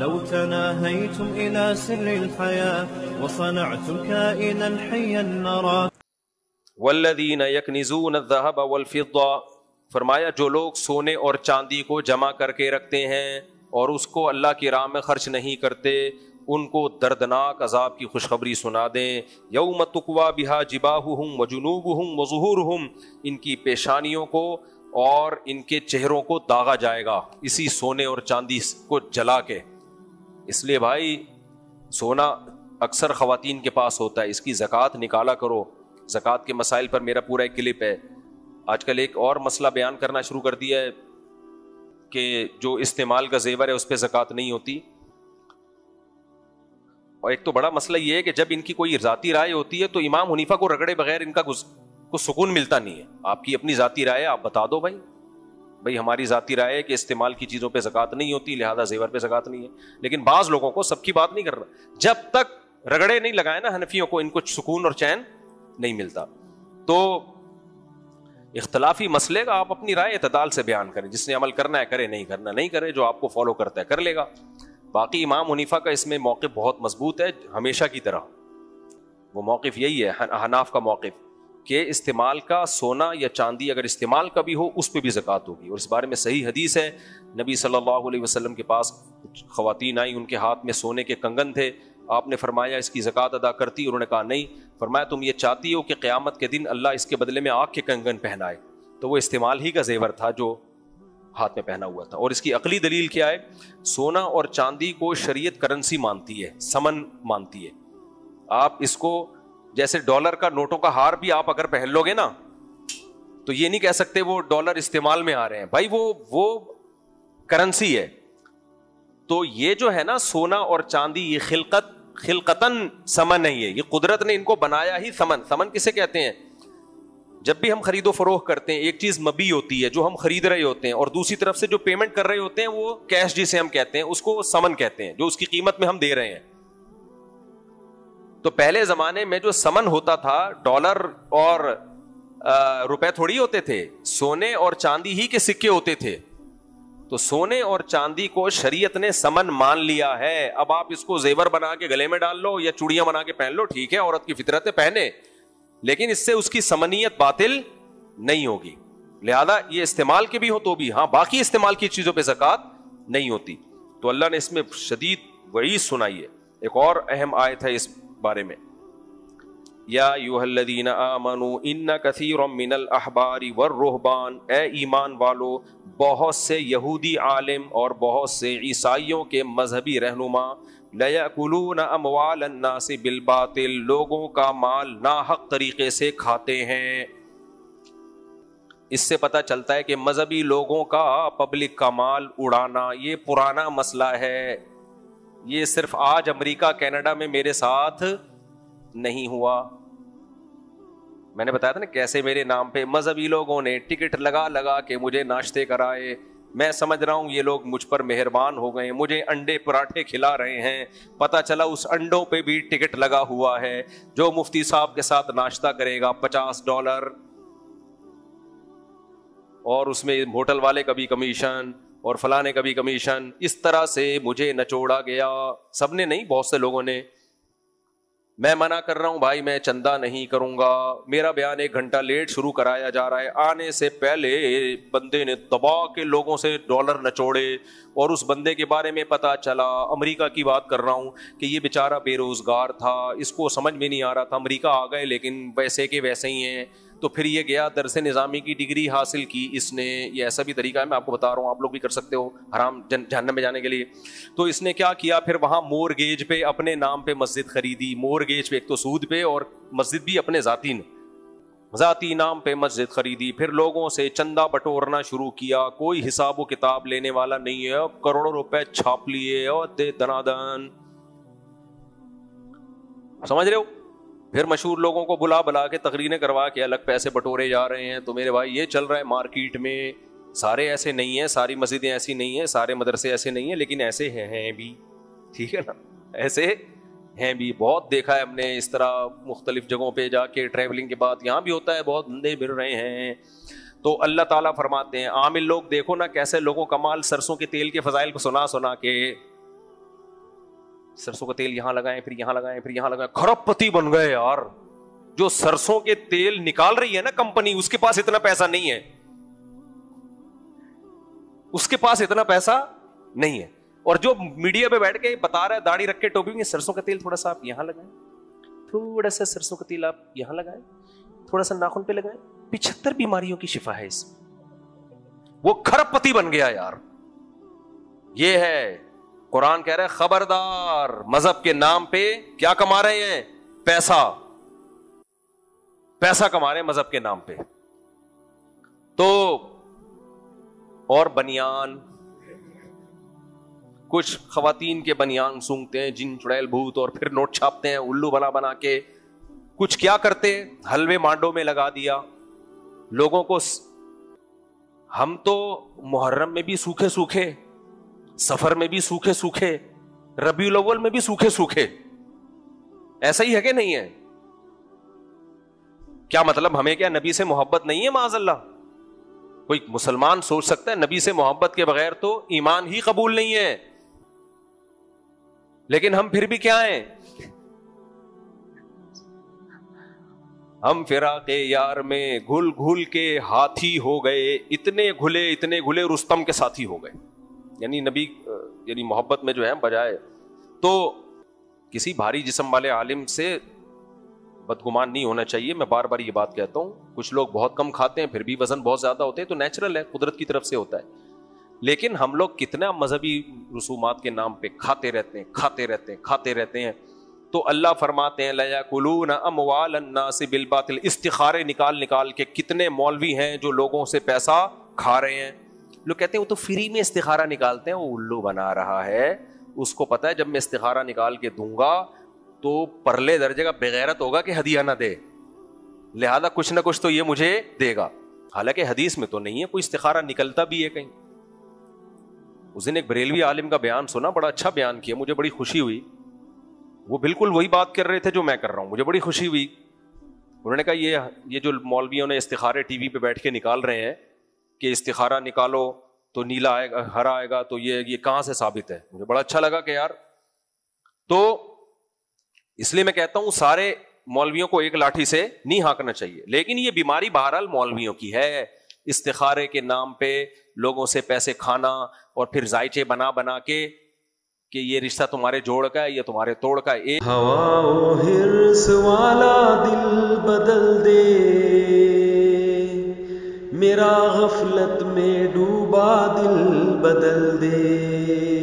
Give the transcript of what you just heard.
لو تناهيتم إلى سر الحياة وصنعتم كائنا حيا نرى. والذین یکنزون الذهب والفضة، فرمایا جو لوگ سونے اور چاندی کو جمع کر کے رکھتے ہیں اور اس کو اللہ کی راہ میں خرچ نہیں کرتے، ان کو دردناک عذاب کی خوشخبری سنا دیں. یوم تقوی بہا جباہہم وجنوبہم وظہورہم، ان کی پیشانیوں کو اور ان کے چہروں کو داغا جائے گا اسی سونے اور چاندی کو جلا کے. اس لیے بھائی سونا اکثر خواتین کے پاس ہوتا ہے، اس کی زکوٰۃ نکالا کرو. زکوٰۃ کے مسائل پر میرا پورا ایک کلپ ہے. آج کل ایک اور مسئلہ بیان کرنا شروع کر دیا ہے کہ جو استعمال کا زیور ہے اس پہ زکوٰۃ نہیں ہوتی. اور ایک تو بڑا مسئلہ یہ ہے کہ جب ان کی کوئی ذاتی رائے ہوتی ہے تو امام حنیفہ کو رگڑے بغیر ان کا کو سکون ملتا نہیں ہے. آپ کی اپنی ذاتی رائے آپ بتا دو بھائی ہماری ذاتی رائے ہے کہ استعمال کی چیزوں پہ زکوٰۃ نہیں ہوتی، لہذا زیور پہ زکوٰۃ نہیں ہے. لیکن بعض لوگوں کو، سب کی بات نہیں کر رہا، جب تک رگڑے نہیں لگائے نا حنفیوں کو، ان کو سکون اور چین نہیں ملتا. تو اختلافی مسئلے کا آپ اپنی رائے اعتدال سے بیان کریں. جس نے عمل کرنا ہے کرے، نہیں کرنا نہیں کرے، جو آپ کو فالو کرتا ہے کر لے گا. باقی امام حنیفہ کا اس میں موقف بہت مضبوط ہے ہمیشہ کی طرح. وہ موقف یہی ہے حناف کا موقف کہ استعمال کا سونا یا چاندی اگر استعمال کا بھی ہو اس پہ بھی زکوٰۃ ہوگی. اور اس بارے میں صحیح حدیث ہے، نبی صلی اللہ علیہ وسلم کے پاس کچھ خواتین آئیں، ان کے ہاتھ میں سونے کے کنگن تھے. آپ نے فرمایا اس کی زکوٰۃ ادا کرتی؟ انہوں نے کہا نہیں. فرمایا تم یہ چاہتی ہو کہ قیامت کے دن اللہ اس کے بدلے میں آگ کے کنگن پہنائے؟ تو وہ استعمال ہی کا زیور تھا جو ہاتھ میں پہنا ہوا تھا. اور اس کی عقلی دلیل کیا ہے؟ سونا اور چاندی کو شریعت کرنسی مانتی ہے، سمن مانتی ہے. آپ اس کو جیسے ڈالر کا نوٹوں کا ہار بھی آپ اگر پہن لو گے نا تو یہ نہیں کہہ سکتے وہ ڈالر استعمال میں آ رہے ہیں بھائی، وہ کرنسی ہے. تو یہ جو ہے نا سونا اور چاندی، یہ خلقتاً سمن نہیں ہے، یہ قدرت نے ان کو بنایا ہی سمن. سمن کسے کہتے ہیں؟ جب بھی ہم خرید و فروخت کرتے ہیں ایک چیز مبی ہوتی ہے جو ہم خرید رہے ہوتے ہیں، اور دوسری طرف سے جو پیمنٹ کر رہے ہوتے ہیں وہ کیش جسے ہم کہتے ہیں، اس کو سمن کہتے ہیں، جو اس کی قیمت میں ہم دے رہے ہیں. تو پہلے زمانے میں جو سمن ہوتا تھا، ڈالر اور روپے تھوڑی ہوتے تھے، سونے اور چاندی ہی کے سکے ہوتے تھے. تو سونے اور چاندی کو شریعت نے سمن مان لیا ہے. اب آپ اس کو زیور بنا کے گلے میں ڈال لو یا چوڑیاں بنا کے پہن لو، ٹھیک ہے، عورت کی فطرت ہے پہنے، لیکن اس سے اس کی سمنیت باطل نہیں ہوگی. لہذا یہ استعمال کے بھی ہو تو بھی، ہاں باقی استعمال کی چیزوں پہ زکوٰۃ نہیں ہوتی. تو اللہ نے اس میں شدید وعید سنائی ہے. ایک اور اہم آیت ہے اس بارے میں، یا ایھا الذین آمنوا ان کثیرا من الاحبار والرہبان، اے ایمان والو بہت سے یہودی عالم اور بہت سے عیسائیوں کے مذہبی رہنما لیأکلون اموال الناس بالباطل، لوگوں کا مال ناحق طریقے سے کھاتے ہیں. اس سے پتہ چلتا ہے کہ مذہبی لوگوں کا پبلک کا مال اڑانا یہ پرانا مسئلہ ہے. یہ صرف آج امریکہ کینیڈا میں میرے ساتھ نہیں ہوا. میں نے بتایا تھا نا کیسے میرے نام پہ مذہبی لوگوں نے ٹکٹ لگا کے مجھے ناشتے کرائے. میں سمجھ رہا ہوں یہ لوگ مجھ پر مہربان ہو گئے، مجھے انڈے پراٹھے کھلا رہے ہیں. پتہ چلا اس انڈوں پہ بھی ٹکٹ لگا ہوا ہے. جو مفتی صاحب کے ساتھ ناشتہ کرے گا $50، اور اس میں ہوٹل والے کا بھی کمیشن اور فلانے کا بھی کمیشن. اس طرح سے مجھے نچوڑا گیا. سب نے نہیں، بہت سے لوگوں نے. میں منع کر رہا ہوں بھائی، میں چندہ نہیں کروں گا. میرا بیان 1 گھنٹہ لیٹ شروع کرایا جا رہا ہے. آنے سے پہلے بندے نے دبا کے لوگوں سے ڈالر نچوڑے، اور اس بندے کے بارے میں پتا چلا، امریکہ کی بات کر رہا ہوں، کہ یہ بیچارہ بے روزگار تھا، اس کو سمجھ میں نہیں آ رہا تھا. امریکہ آ گئے لیکن ویسے کے ویسے ہی ہیں. تو پھر یہ گیا درس نظامی کی ڈگری حاصل کی اس نے. یہ ایسا بھی طریقہ ہے، میں آپ کو بتا رہا ہوں، آپ لوگ بھی کر سکتے ہو حرام جہنم میں جانے کے لیے. تو اس نے کیا کیا، پھر وہاں مورگیج پہ اپنے نام پہ مسجد خریدی. مورگیج پہ، ایک تو سود پہ، اور مسجد بھی اپنے ذاتی نام پہ مسجد خریدی. پھر لوگوں سے چندہ بٹورنا شروع کیا. کوئی حساب و کتاب لینے والا نہیں ہے. کروڑوں روپے چھاپ لیے اور دے دنادن. سمجھ رہے ہو؟ پھر مشہور لوگوں کو بلا کے تقریریں کروا کے الگ پیسے بٹورے جا رہے ہیں. تو میرے بھائی یہ چل رہا ہے مارکیٹ میں. سارے ایسے نہیں ہیں، ساری مسجدیں ایسی نہیں ہیں، سارے مدرسے ایسے نہیں ہیں، لیکن ایسے ہیں بھی. ٹھیک ہے نا، ایسے ہیں بھی. بہت دیکھا ہے ہم نے اس طرح مختلف جگہوں پہ جا کے ٹریولنگ کے بعد. یہاں بھی ہوتا ہے، بہت بندے مل رہے ہیں. تو اللہ تعالیٰ فرماتے ہیں عامل لوگ دیکھو نا کیسے لوگوں کا مال سرسوں کے تیل کے فضائل کو سنا کے سرسوں کا تیل یہاں لگائیں, پھر یہاں لگائیں, پھر یہاں لگائیں, کھرب پتی بن گئے یار. جو سرسوں کے تیل نکال رہی ہے نا کمپنی, اس کے پاس اتنا پیسہ نہیں ہے, اس کے پاس اتنا پیسہ نہیں ہے. اور جو میڈیا پہ بیٹھ کے بتا رہا ہے داڑھی رکھ کے ٹوپی میں, سرسوں کا تیل تھوڑا سا آپ یہاں لگائیں, تھوڑا سا سرسوں کا تیل آپ یہاں لگائیں, تھوڑا سا ناخن پہ لگائیں, 75 بیماریوں کی شفا ہے اس میں. وہ کھرب پتی بن گیا یار. یہ ہے قرآن کہہ رہا ہے خبردار, مذہب کے نام پہ کیا کما رہے ہیں؟ پیسہ کما رہے ہیں مذہب کے نام پہ. تو اور بنیان, کچھ خواتین کے بنیان سونگتے ہیں, جن چڑیل بھوت, اور پھر نوٹ چھاپتے ہیں الو بنا کے. کچھ کیا کرتے, حلوے مانڈوں میں لگا دیا لوگوں کو. ہم تو محرم میں بھی سوکھے سوکھے, سفر میں بھی سوکھے سوکھے, ربیع الاول میں بھی سوکھے سوکھے. ایسا ہی ہے کہ نہیں ہے؟ کیا مطلب ہمیں کیا نبی سے محبت نہیں ہے؟ معاذ اللہ. کوئی مسلمان سوچ سکتا ہے نبی سے محبت کے بغیر تو ایمان ہی قبول نہیں ہے. لیکن ہم پھر بھی کیا ہیں؟ ہم فراق یار میں گھل گھل کے ہاتھی ہو گئے, اتنے گھلے رستم کے ساتھی ہو گئے. یعنی نبی یعنی محبت میں جو ہے بجائے تو کسی بھاری جسم والے عالم سے بدگمان نہیں ہونا چاہیے. میں بار بار یہ بات کہتا ہوں, کچھ لوگ بہت کم کھاتے ہیں پھر بھی وزن بہت زیادہ ہوتے ہیں, تو نیچرل ہے, قدرت کی طرف سے ہوتا ہے. لیکن ہم لوگ کتنا مذہبی رسومات کے نام پہ کھاتے رہتے ہیں. تو اللہ فرماتے ہیں لَيَأْكُلُونَ أَمْوَالَ النَّاسِ بِالْبَاطِلِ. استخارے نکال کے کتنے مولوی ہیں جو لوگوں سے پیسہ کھا رہے ہیں. لوگ کہتے ہیں وہ تو فری میں استخارہ نکالتے ہیں, وہ الو بنا رہا ہے. اس کو پتا ہے جب میں استخارہ نکال کے دوں گا تو پرلے درجے کا بغیرت ہوگا کہ ہدیہ نہ دے, لہذا کچھ نہ کچھ تو یہ مجھے دے گا. حالانکہ حدیث میں تو نہیں ہے کوئی استخارہ نکلتا بھی ہے کہیں. اس دن ایک بریلوی عالم کا بیان سنا, بڑا اچھا بیان کیا, مجھے بڑی خوشی ہوئی. وہ بالکل وہی بات کر رہے تھے جو میں کر رہا ہوں, مجھے بڑی خوشی ہوئی. انہوں نے کہا یہ جو مولویوں نے استخارے ٹی وی پہ بیٹھ کے نکال رہے ہیں کہ استخارہ نکالو تو نیلا آئے گا, ہرا آئے گا, تو یہ کہاں سے ثابت ہے؟ مجھے بڑا اچھا لگا کہ یار, تو اس لیے میں کہتا ہوں سارے مولویوں کو ایک لاٹھی سے نہیں ہانکنا چاہیے. لیکن یہ بیماری بہرحال مولویوں کی ہے, استخارے کے نام پہ لوگوں سے پیسے کھانا اور پھر ذائچے بنا کے کہ یہ رشتہ تمہارے جوڑ کا ہے, یہ تمہارے توڑ کا ہے. ہوا و حرص والا دل بدل دے, میرا غفلت میں ڈوبا دل بدل دے.